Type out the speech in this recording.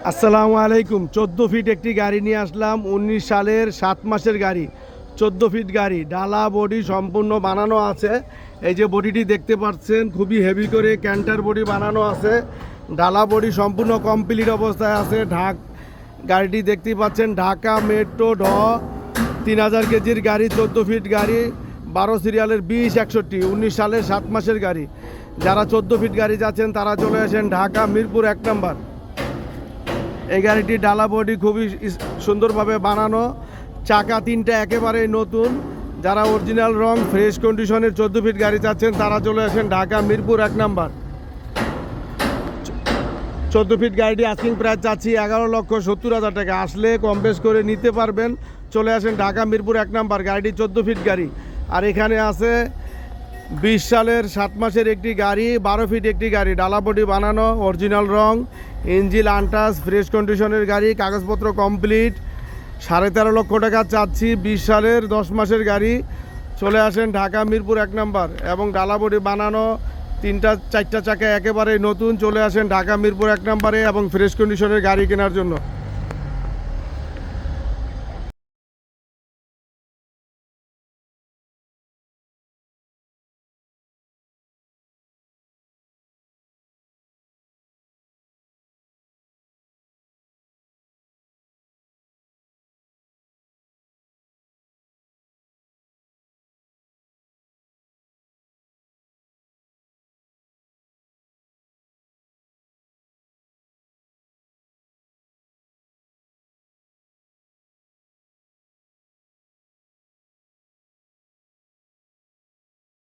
আসসালামু আলাইকুম। 14 ফিট একটি গাড়ি নিয়ে আসলাম, 19 সালের 7 মাসের গাড়ি। 14 ফিট গাড়ি, ডালা বডি সম্পূর্ণ বানানো আছে। এই যে বডিটি দেখতে পাচ্ছেন, খুবই হেভি করে ক্যান্টার বডি বানানো আছে। ডালা বডি সম্পূর্ণ কমপ্লিট অবস্থায় আছে। গাড়িটি দেখতেই পাচ্ছেন, ঢাকা মেট্রো 3000 কেজির গাড়ি, 14 ফিট গাড়ি, 12 সিরিয়ালের 2061, 19 সালের 7 মাসের গাড়ি। যারা 14 ফিট গাড়ি যাচ্ছেন তারা চলে আসেন ঢাকা মিরপুর 1 নম্বর। এই গাড়িটি ডালা বডি খুবই সুন্দরভাবে বানানো, চাকা 3টা একেবারেই নতুন। যারা অরিজিনাল রং ফ্রেশ কন্ডিশনের 14 ফিট গাড়ি চাচ্ছেন তারা চলে আসেন ঢাকা মিরপুর 1 নম্বর। 14 ফিট গাড়িটি আস্কিং প্রাইস চাচ্ছি 11,70,000 টাকা। আসলে কম বেশ করে নিতে পারবেন। চলে আসেন ঢাকা মিরপুর 1 নম্বর। গাড়িটি 14 ফিট গাড়ি। আর এখানে আছে 20 সালের 7 মাসের একটি গাড়ি, 12 ফিট একটি গাড়ি, ডালা বডি বানানো, অরিজিনাল রং, ইঞ্জিন আনটাচ, ফ্রেশ কন্ডিশনের গাড়ি, কাগজপত্র কমপ্লিট। 13.5 লক্ষ টাকা চাচ্ছি। 20 সালের 10 মাসের গাড়ি। চলে আসেন ঢাকা মিরপুর 1 নম্বর। এবং ডালা বডি বানানো, 3টা 4টা চাকা একেবারেই নতুন। চলে আসেন ঢাকা মিরপুর 1 নম্বরে এবং ফ্রেশ কন্ডিশনের গাড়ি কেনার জন্য।